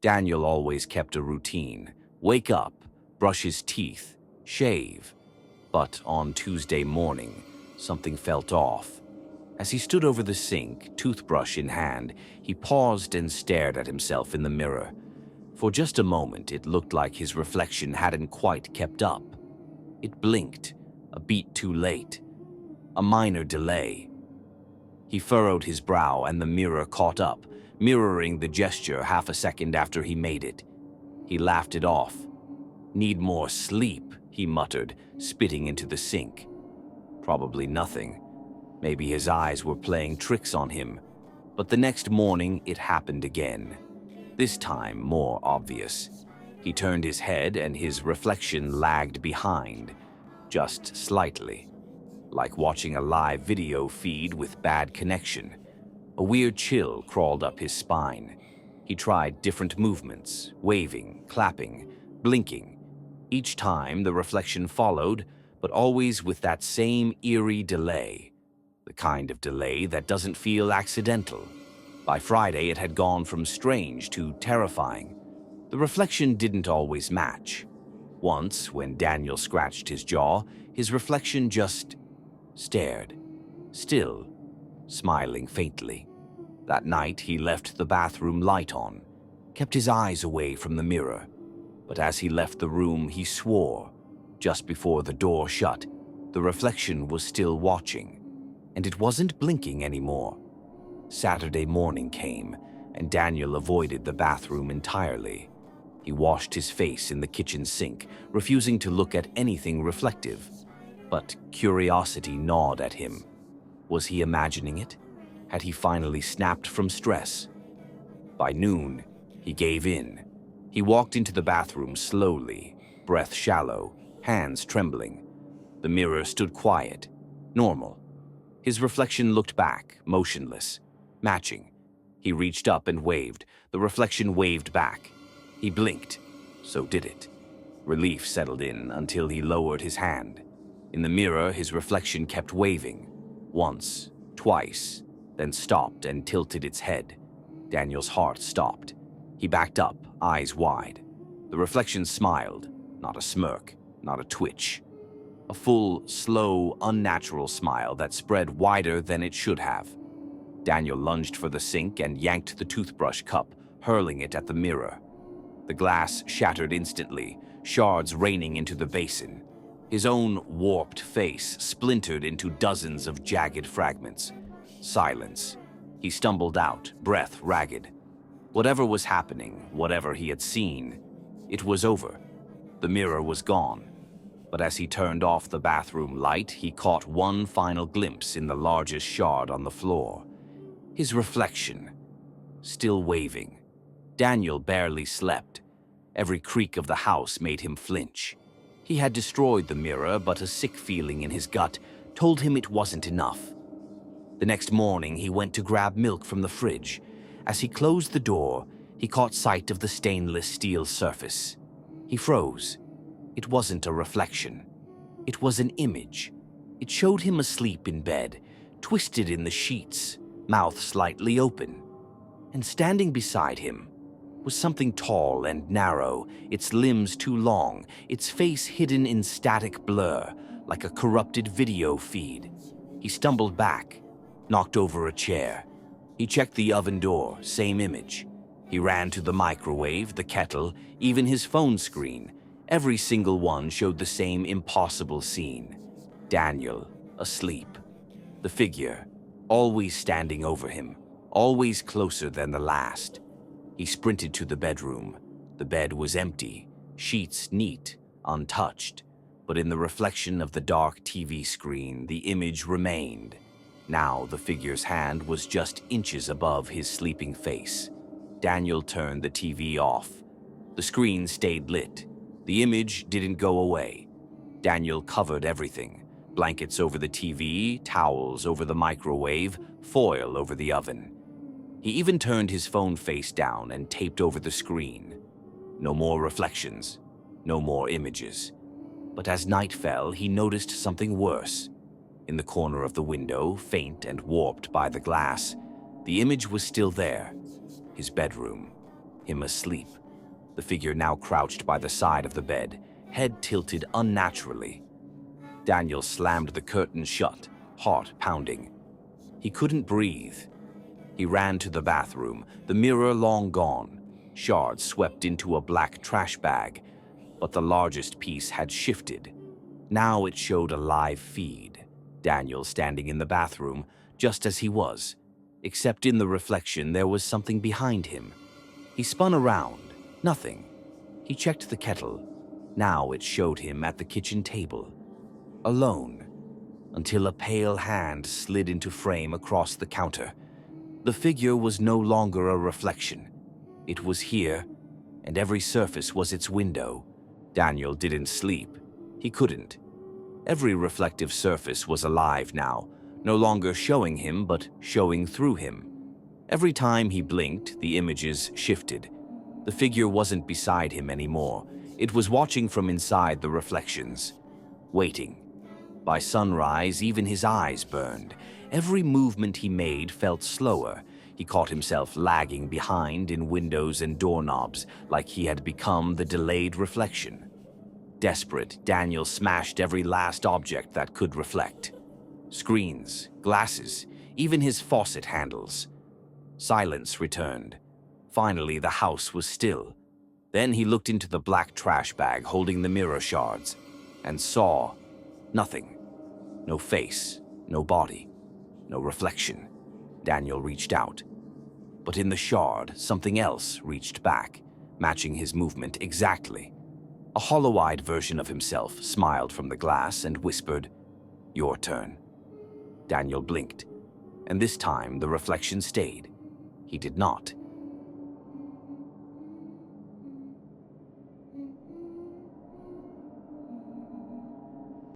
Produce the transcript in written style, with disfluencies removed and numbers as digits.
Daniel always kept a routine: wake up, brush his teeth, shave. But on Tuesday morning, something felt off. As he stood over the sink, toothbrush in hand, he paused and stared at himself in the mirror. For just a moment, it looked like his reflection hadn't quite kept up. It blinked, a beat too late. A minor delay. He furrowed his brow and the mirror caught up, mirroring the gesture half a second after he made it. He laughed it off. "Need more sleep," he muttered, spitting into the sink. Probably nothing. Maybe his eyes were playing tricks on him. But the next morning, it happened again. This time more obvious. He turned his head and his reflection lagged behind, just slightly. Like watching a live video feed with bad connection. A weird chill crawled up his spine. He tried different movements, waving, clapping, blinking. Each time the reflection followed, but always with that same eerie delay. The kind of delay that doesn't feel accidental. By Friday, it had gone from strange to terrifying. The reflection didn't always match. Once, when Daniel scratched his jaw, his reflection just stared, still, smiling faintly. That night, he left the bathroom light on, kept his eyes away from the mirror. But as he left the room, he swore. Just before the door shut, the reflection was still watching, and it wasn't blinking anymore. Saturday morning came, and Daniel avoided the bathroom entirely. He washed his face in the kitchen sink, refusing to look at anything reflective. But curiosity gnawed at him. Was he imagining it? Had he finally snapped from stress? By noon, he gave in. He walked into the bathroom slowly, breath shallow, hands trembling. The mirror stood quiet, normal. His reflection looked back, motionless, matching. He reached up and waved. The reflection waved back. He blinked. So did it. Relief settled in until he lowered his hand. In the mirror, his reflection kept waving. Once, twice, then stopped and tilted its head. Daniel's heart stopped. He backed up, eyes wide. The reflection smiled, not a smirk, not a twitch. A full, slow, unnatural smile that spread wider than it should have. Daniel lunged for the sink and yanked the toothbrush cup, hurling it at the mirror. The glass shattered instantly, shards raining into the basin. His own warped face splintered into dozens of jagged fragments. Silence. He stumbled out, breath ragged. Whatever was happening, whatever he had seen, it was over. The mirror was gone. But as he turned off the bathroom light, he caught one final glimpse in the largest shard on the floor. His reflection, still waving. Daniel barely slept. Every creak of the house made him flinch. He had destroyed the mirror, but a sick feeling in his gut told him it wasn't enough. The next morning, he went to grab milk from the fridge. As he closed the door, he caught sight of the stainless steel surface. He froze. It wasn't a reflection. It was an image. It showed him asleep in bed, twisted in the sheets, mouth slightly open. And standing beside him was something tall and narrow, its limbs too long, its face hidden in static blur, like a corrupted video feed. He stumbled back, knocked over a chair. He checked the oven door, same image. He ran to the microwave, the kettle, even his phone screen. Every single one showed the same impossible scene. Daniel, asleep. The figure, always standing over him, always closer than the last. He sprinted to the bedroom. The bed was empty, sheets neat, untouched. But in the reflection of the dark TV screen, the image remained. Now the figure's hand was just inches above his sleeping face. Daniel turned the TV off. The screen stayed lit. The image didn't go away. Daniel covered everything. Blankets over the TV, towels over the microwave, foil over the oven. He even turned his phone face down and taped over the screen. No more reflections, no more images. But as night fell, he noticed something worse. In the corner of the window, faint and warped by the glass, the image was still there. His bedroom. him asleep. The figure now crouched by the side of the bed, head tilted unnaturally. Daniel slammed the curtain shut, heart pounding. He couldn't breathe. He ran to the bathroom, the mirror long gone, shards swept into a black trash bag, but the largest piece had shifted. Now it showed a live feed. Daniel standing in the bathroom, just as he was, except in the reflection there was something behind him. He spun around. Nothing. He checked the kettle. Now it showed him at the kitchen table, alone, until a pale hand slid into frame across the counter. The figure was no longer a reflection. It was here, and every surface was its window. Daniel didn't sleep. He couldn't. Every reflective surface was alive now, no longer showing him, but showing through him. Every time he blinked, the images shifted. The figure wasn't beside him anymore. It was watching from inside the reflections, waiting. By sunrise, even his eyes burned. Every movement he made felt slower. He caught himself lagging behind in windows and doorknobs, like he had become the delayed reflection. Desperate, Daniel smashed every last object that could reflect. Screens, glasses, even his faucet handles. Silence returned. Finally, the house was still. Then he looked into the black trash bag holding the mirror shards and saw nothing. No face, no body, no reflection. Daniel reached out. But in the shard, something else reached back, matching his movement exactly. A hollow-eyed version of himself smiled from the glass and whispered, "Your turn." Daniel blinked, and this time the reflection stayed. He did not